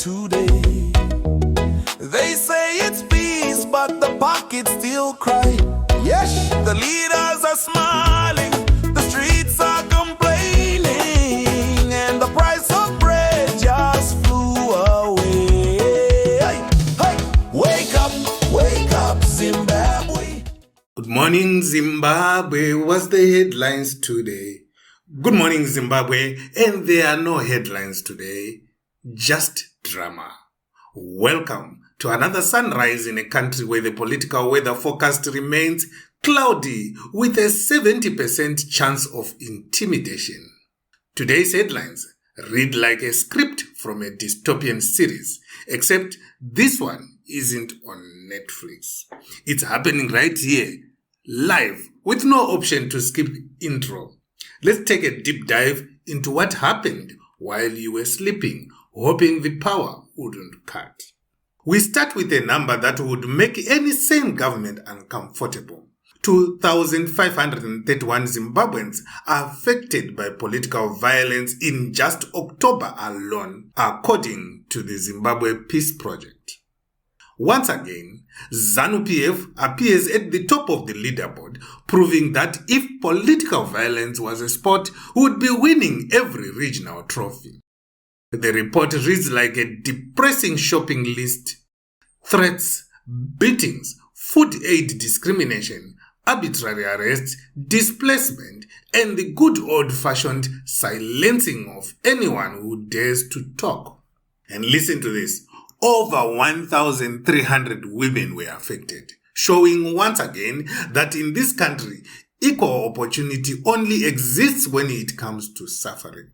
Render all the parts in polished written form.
today. They say it's peace, but the pockets still cry. Yes, the leaders are smiling, the streets are complaining, and the price of bread just flew away. Hey, hey, wake up, Zimbabwe. Good morning, Zimbabwe. What's the headlines today? Good morning, Zimbabwe. And there are no headlines today, just drama. Welcome to another sunrise in a country where the political weather forecast remains cloudy with a 70% chance of intimidation. Today's headlines read like a script from a dystopian series, except this one isn't on Netflix. It's happening right here, live, with no option to skip intro. Let's take a deep dive into what happened while you were sleeping, hoping the power wouldn't cut. We start with a number that would make any sane government uncomfortable. 2,531 Zimbabweans are affected by political violence in just October alone, according to the Zimbabwe Peace Project. Once again, ZANU-PF appears at the top of the leaderboard, proving that if political violence was a sport, we would be winning every regional trophy. The report reads like a depressing shopping list. Threats, beatings, food aid discrimination, arbitrary arrests, displacement, and the good old-fashioned silencing of anyone who dares to talk. And listen to this. Over 1,300 women were affected, showing once again that in this country, equal opportunity only exists when it comes to suffering.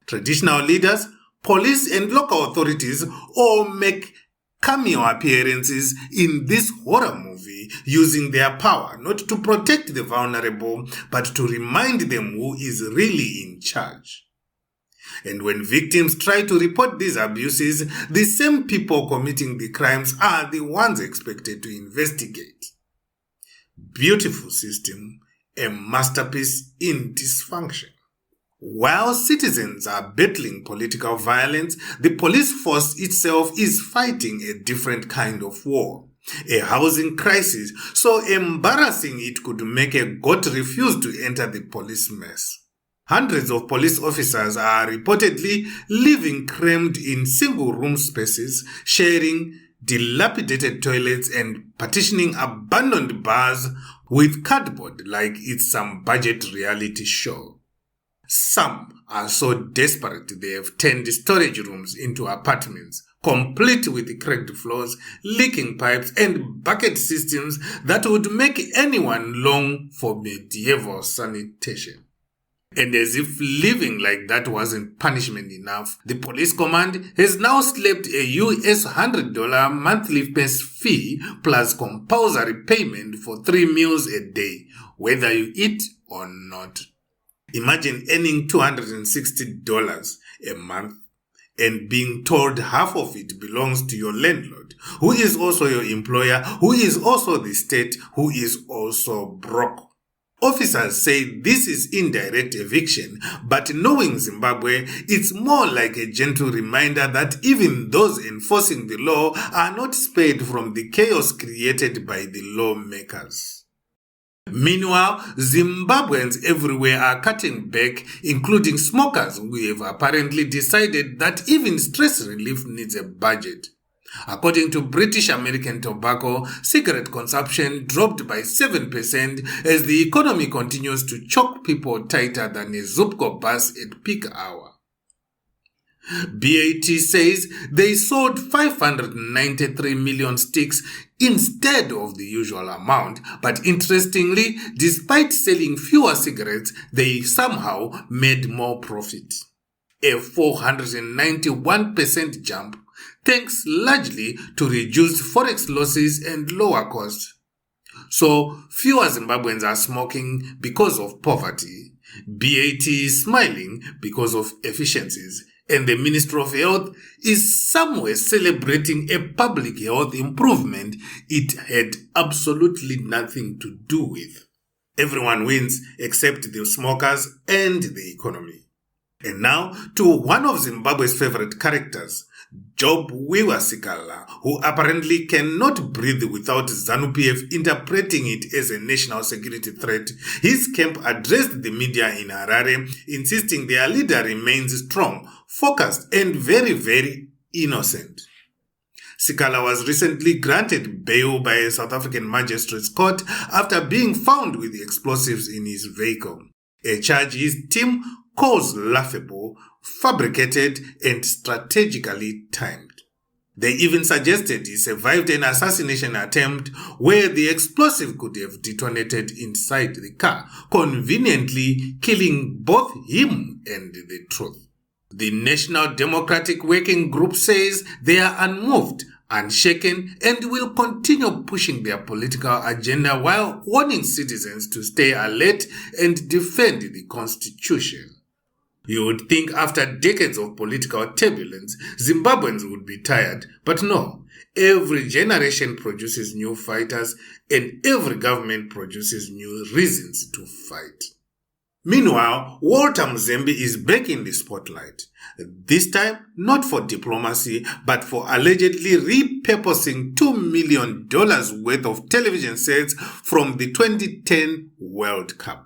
Traditional leaders, police and local authorities all make cameo appearances in this horror movie, using their power not to protect the vulnerable, but to remind them who is really in charge. And when victims try to report these abuses, the same people committing the crimes are the ones expected to investigate. Beautiful system, a masterpiece in dysfunction. While citizens are battling political violence, the police force itself is fighting a different kind of war. A housing crisis so embarrassing it could make a goat refuse to enter the police mess. Hundreds of police officers are reportedly living crammed in single-room spaces, sharing dilapidated toilets and partitioning abandoned bars with cardboard like it's some budget reality show. Some are so desperate they have turned storage rooms into apartments, complete with cracked floors, leaking pipes, and bucket systems that would make anyone long for medieval sanitation. And as if living like that wasn't punishment enough, the police command has now slapped a US $100 monthly pay fee plus compulsory payment for 3 meals a day, whether you eat or not. Imagine earning $260 a month and being told half of it belongs to your landlord, who is also your employer, who is also the state, who is also broke. Officers say this is indirect eviction, but knowing Zimbabwe, it's more like a gentle reminder that even those enforcing the law are not spared from the chaos created by the lawmakers. Meanwhile, Zimbabweans everywhere are cutting back, including smokers who have apparently decided that even stress relief needs a budget. According to British American Tobacco, cigarette consumption dropped by 7% as the economy continues to choke people tighter than a Zupco bus at peak hour. BAT says they sold 593 million sticks instead of the usual amount, but interestingly, despite selling fewer cigarettes, they somehow made more profit. A 491% jump, thanks largely to reduced forex losses and lower costs. So, fewer Zimbabweans are smoking because of poverty. BAT is smiling because of efficiencies. And the Ministry of Health is somewhere celebrating a public health improvement it had absolutely nothing to do with. Everyone wins except the smokers and the economy. And now to one of Zimbabwe's favorite characters, Job Sikhala, who apparently cannot breathe without ZANU-PF interpreting it as a national security threat, his camp addressed the media in Harare, insisting their leader remains strong, focused, and very, very innocent. Sikhala was recently granted bail by a South African magistrate's court after being found with explosives in his vehicle, a charge his team calls laughable, fabricated, and strategically timed. They even suggested he survived an assassination attempt where the explosive could have detonated inside the car, conveniently killing both him and the truth. The National Democratic Working Group says they are unmoved, unshaken, and will continue pushing their political agenda while warning citizens to stay alert and defend the Constitution. You would think after decades of political turbulence, Zimbabweans would be tired, but no. Every generation produces new fighters, and every government produces new reasons to fight. Meanwhile, Walter Mzembi is back in the spotlight. This time, not for diplomacy, but for allegedly repurposing $2 million worth of television sets from the 2010 World Cup.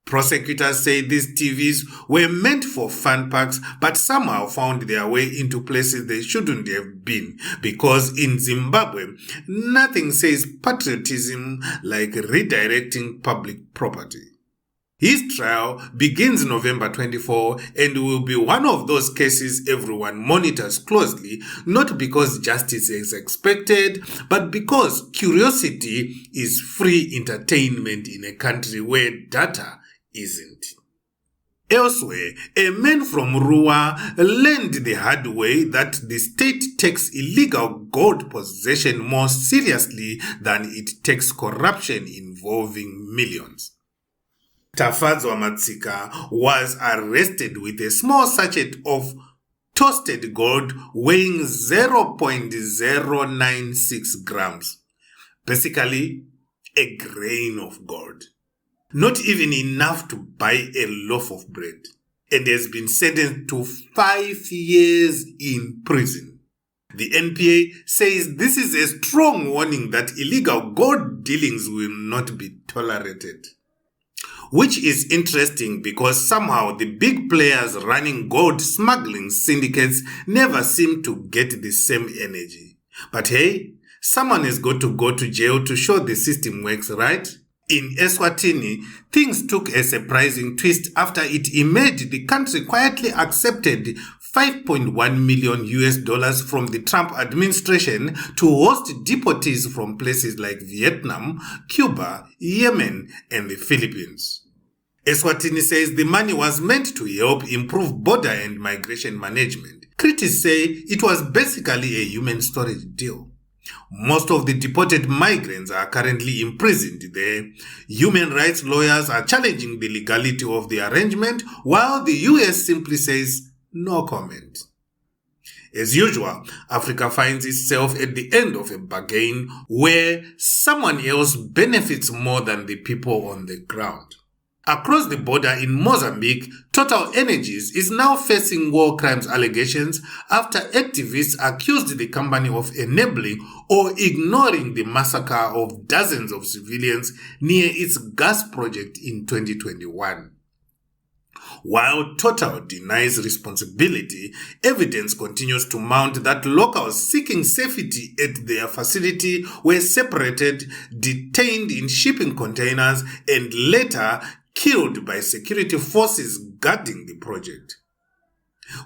Prosecutors say these TVs were meant for fun parks, but somehow found their way into places they shouldn't have been, because in Zimbabwe, nothing says patriotism like redirecting public property. His trial begins November 24 and will be one of those cases everyone monitors closely, not because justice is expected, but because curiosity is free entertainment in a country where data isn't. Elsewhere, a man from Rua learned the hard way that the state takes illegal gold possession more seriously than it takes corruption involving millions. Tafadzwa Matsika was arrested with a small sachet of toasted gold weighing 0.096 grams, basically a grain of gold. Not even enough to buy a loaf of bread, and has been sentenced to 5 years in prison. The NPA says this is a strong warning that illegal gold dealings will not be tolerated. Which is interesting because somehow the big players running gold smuggling syndicates never seem to get the same energy. But hey, someone has got to go to jail to show the system works, right? In Esatini, things took a surprising twist after it emerged the country quietly accepted $5.1 million from the Trump administration to host deportees from places like Vietnam, Cuba, Yemen, and the Philippines. Esatini says the money was meant to help improve border and migration management. Critics say it was basically a human storage deal. Most of the deported migrants are currently imprisoned there. Human rights lawyers are challenging the legality of the arrangement, while the US simply says no comment. As usual, Africa finds itself at the end of a bargain where someone else benefits more than the people on the ground. Across the border in Mozambique, Total Energies is now facing war crimes allegations after activists accused the company of enabling or ignoring the massacre of dozens of civilians near its gas project in 2021. While Total denies responsibility, evidence continues to mount that locals seeking safety at their facility were separated, detained in shipping containers, and later killed by security forces guarding the project.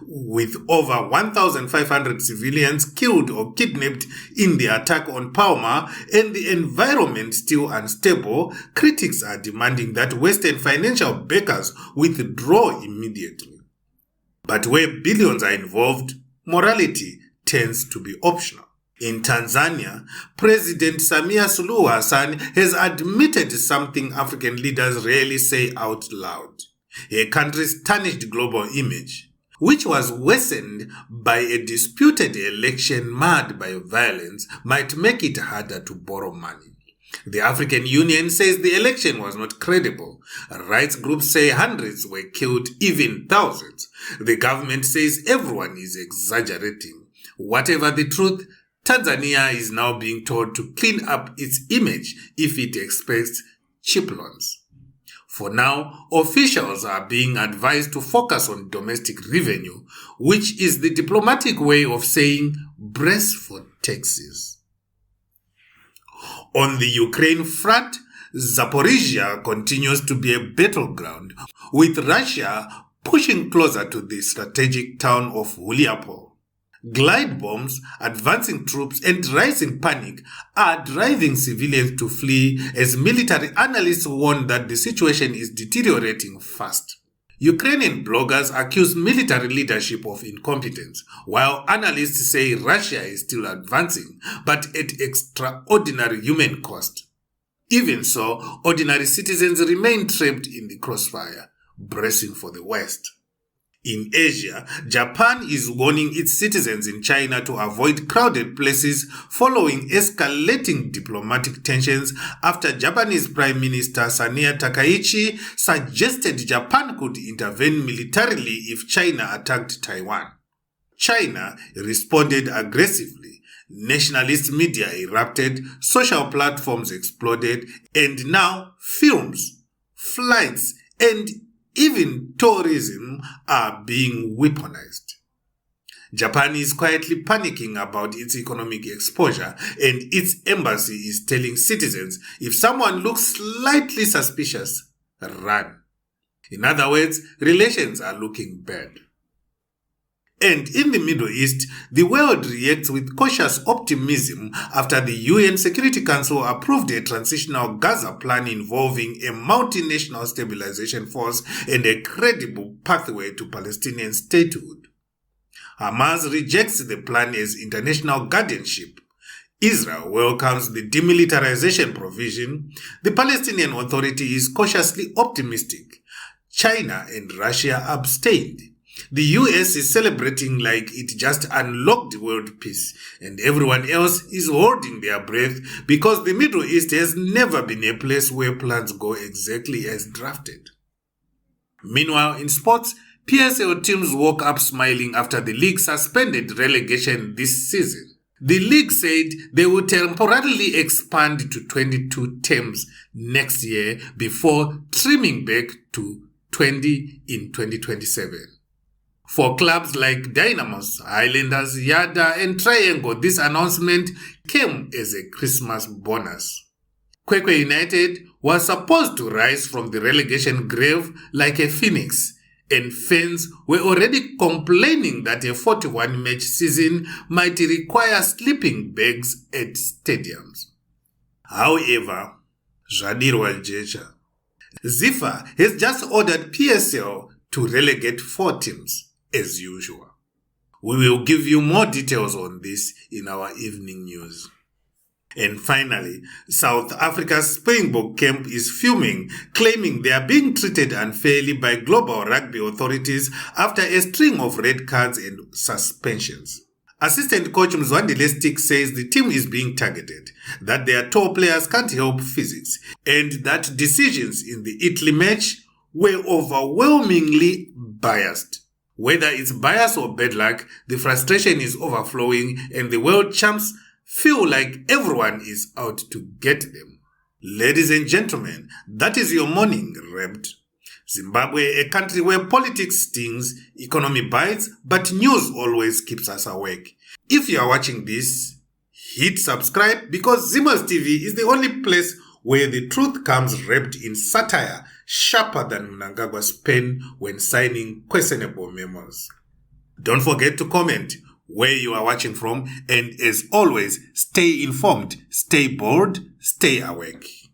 With over 1,500 civilians killed or kidnapped in the attack on Palma and the environment still unstable, critics are demanding that Western financial backers withdraw immediately. But where billions are involved, morality tends to be optional. In Tanzania, President Samia Suluhu Hassan has admitted something African leaders rarely say out loud: a country's tarnished global image, which was worsened by a disputed election marred by violence, might make it harder to borrow money. The African Union says the election was not credible. Rights groups say hundreds were killed, even thousands. The government says everyone is exaggerating. Whatever the truth, Tanzania is now being told to clean up its image if it expects cheap loans. For now, officials are being advised to focus on domestic revenue, which is the diplomatic way of saying brace for taxes. On the Ukraine front, Zaporizhia continues to be a battleground, with Russia pushing closer to the strategic town of Mariupol. Glide bombs, advancing troops, and rising panic are driving civilians to flee as military analysts warn that the situation is deteriorating fast. Ukrainian bloggers accuse military leadership of incompetence, while analysts say Russia is still advancing, but at extraordinary human cost. Even so, ordinary citizens remain trapped in the crossfire, bracing for the West. In Asia, Japan is warning its citizens in China to avoid crowded places following escalating diplomatic tensions after Japanese Prime Minister Sania Takaichi suggested Japan could intervene militarily if China attacked Taiwan. China responded aggressively. Nationalist media erupted, social platforms exploded, and now films, flights, and even tourism are being weaponized. Japan is quietly panicking about its economic exposure, and its embassy is telling citizens if someone looks slightly suspicious, run. In other words, relations are looking bad. And in the Middle East, the world reacts with cautious optimism after the UN Security Council approved a transitional Gaza plan involving a multinational stabilization force and a credible pathway to Palestinian statehood. Hamas rejects the plan as international guardianship. Israel welcomes the demilitarization provision. The Palestinian Authority is cautiously optimistic. China and Russia abstained. The US is celebrating like it just unlocked world peace, and everyone else is holding their breath because the Middle East has never been a place where plans go exactly as drafted. Meanwhile, in sports, PSL teams woke up smiling after the league suspended relegation this season. The league said they will temporarily expand to 22 teams next year before trimming back to 20 in 2027. For clubs like Dynamos, Highlanders, Yada, and Triangle, this announcement came as a Christmas bonus. Kwekwe United was supposed to rise from the relegation grave like a phoenix, and fans were already complaining that a 41-match season might require sleeping bags at stadiums. However, Zifa has just ordered PSL to relegate 4 teams. As usual. We will give you more details on this in our evening news. And finally, South Africa's Springbok camp is fuming, claiming they are being treated unfairly by global rugby authorities after a string of red cards and suspensions. Assistant coach Mzwandile Stick says the team is being targeted, that their top players can't help physics, and that decisions in the Italy match were overwhelmingly biased. Whether it's bias or bad luck, the frustration is overflowing and the world champs feel like everyone is out to get them. Ladies and gentlemen, that is your morning wrapped. Zimbabwe, a country where politics stings, economy bites, but news always keeps us awake. If you are watching this, hit subscribe because Zimwaves TV is the only place where the truth comes wrapped in satire, sharper than Mnangagwa's pen when signing questionable memos. Don't forget to comment where you are watching from, and as always, stay informed, stay bold, stay awake.